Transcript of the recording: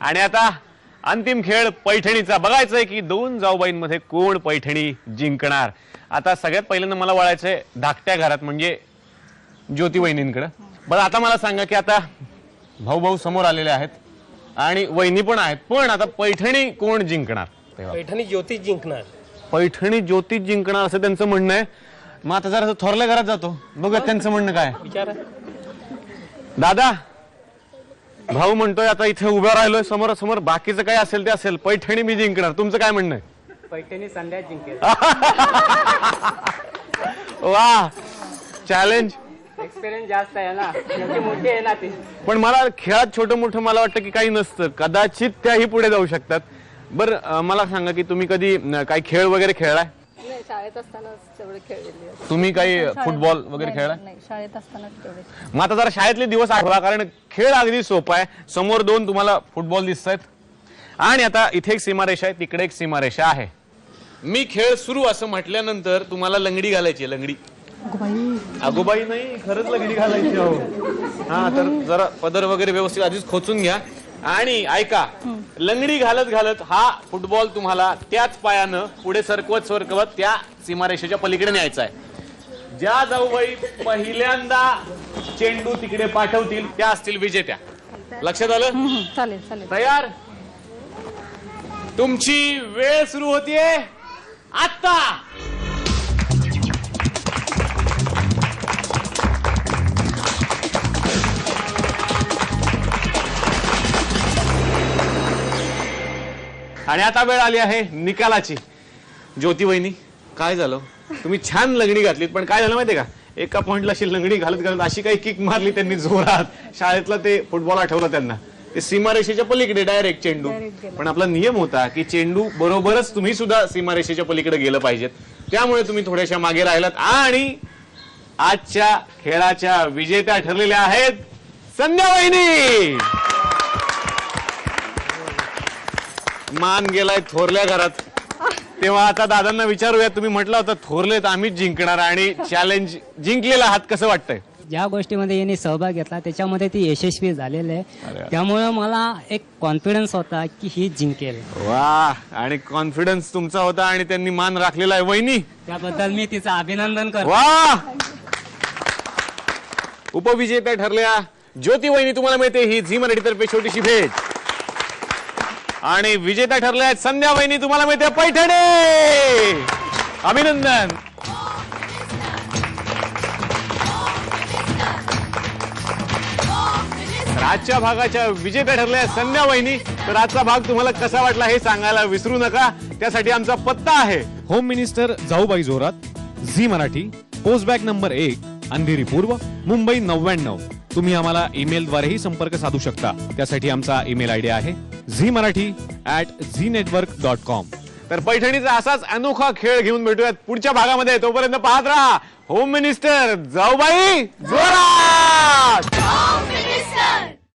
आणि आता अंतिम खेळ पैठणीचा बघायचंय की दोन जाऊबाईंमध्ये कोण पैठणी जिंकणार। आता सगळ्यात पहिल्यांदा मला वळायचंय धाकट्या घरात म्हणजे ज्योती वहिनींकडे। बरं आता मला सांगा की आता भाऊ भाऊ समोर आलेले आहेत आणि वहिनी पण आहेत, पण आता पैठणी कोण जिंकणार? पैठणी ज्योती जिंकणार। पैठणी ज्योती जिंकणार असं त्यांचं म्हणणं आहे। मग आता जरा थोरल्या घरात जातो, बघा त्यांचं म्हणणं काय। विचारा दादा, भाऊ म्हणतोय आता इथे उभा राहिलोय समोरासमोर, बाकीचं काय असेल ते असेल, पैठणी मी जिंकणार, तुमचं काय म्हणणं आहे? पैठणी संध्या जिंकेल। वा, चॅलेंज। एक्सपिरियन्स जास्त आहे ना, म्हणजे मोठी आहे ना ती। पण मला खेळात छोटं मोठं मला वाटतं की काही नसतं, कदाचित त्याही पुढे जाऊ शकतात। बरं मला सांगा की तुम्ही कधी काही खेळ वगैरे खेळलाय? नाही, शाळेत असतानाच तेवढे खेळलेले आहे। तुम्ही काही फुटबॉल वगैरे खेळलाय? नाही, शाळेत असतानाच तेवढे। मग आता जरा शाळेतले दिवस आठवा, कारण खेळ अगदी सोपा आहे। समोर दोन तुम्हाला फुटबॉल दिसत आहेत आणि आता इथे एक सीमारेषा आहे, तिकडे एक सीमारेषा आहे। मी खेळ सुरू असं म्हटल्यानंतर तुम्हाला लंगडी घालायची आहे। लंगडी अगोबाई नाही, खरंच लंगडी घालायची हो। हा, तर जरा पदर वगैरे व्यवस्थित आधीच खोचून घ्या आणि ऐका, लंगडी घालत घालत हा फुटबॉल तुम्हाला त्याच पायानं पुढे सरकवत सरकवत त्या सीमारेषेच्या पलीकडे न्यायचा आहे। ज्या जाऊबाई पहिल्यांदा चेंडू तिकडे पाठवतील त्या असतील विजेत्या। लक्षात आलं? चालेल चालेल। तयार? तुमची वेळ सुरू होतीये आता। आणि आता वेळ आली आहे निकालाची। ज्योती वहिनी, काय झालं? तुम्ही छान लंगडी घातलीत, पण काय झालं माहितीये का, एका पॉइंटला अशी लंगडी घालत घालत अशी काही किक मारली त्यांनी जोरात, शाळेतला ते फुटबॉल आठवलं त्यांना, ते सीमारेषेच्या पलीकडे डायरेक्ट चेंडू। पण आपला नियम होता की चेंडू बरोबरच तुम्ही सुद्धा सीमारेषेच्या पलीकडे गेलं पाहिजेत, त्यामुळे तुम्ही थोड्याशा मागे राहिलात आणि आजच्या खेळाच्या विजेत्या ठरलेल्या आहेत संध्या वहिनी। मान गेलाय थोरल्या घरात। तेव्हा आता दादांना विचारूया, तुम्ही म्हटलं होतं थोरलेत आम्हीच जिंकणार आणि चॅलेंज जिंकलेला आहात, कसं वाटतंय? ज्या गोष्टीमध्ये यांनी सहभाग घेतला त्याच्यामध्ये ती यशस्वी झालेली आहे, त्यामुळे मला एक कॉन्फिडन्स होता की ही जिंकेल। वा, आणि कॉन्फिडन्स तुमचा होता आणि त्यांनी मान राखलेला आहे वहिनी, त्याबद्दल मी तिचं अभिनंदन करतो। वा, उपविजेत्या ठरल्या ज्योती वहिनी, तुम्हाला मिळते ही झी मराठीतर्फे छोटीशी भेट। आणि विजेत्या ठरल्या आहेत संध्या वहिनी, तुम्हाला मिळते पैठणी। अभिनंदन। तर आजच्या भागाच्या विजेत्या ठरल्या आहेत संध्या वहिनी। तर आजचा भाग तुम्हाला कसा वाटला हे सांगायला विसरू नका, त्यासाठी आमचा पत्ता आहे होम मिनिस्टर जाऊबाई जोरात, Zee Marathi, post bag number 1, Andheri पूर्व, मुंबई 99। तुम्ही आम्हाला ईमेलद्वारेही संपर्क साधू शकता, त्यासाठी आमचा ईमेल आयडी आहे zee@zeenetwork.com। तर पैठणीचा असाच अनोखा खेळ घेऊन भेटूयात पुढच्या भागामध्ये, तोपर्यंत पाहत राहा होम मिनिस्टर जाऊबाई जोरात।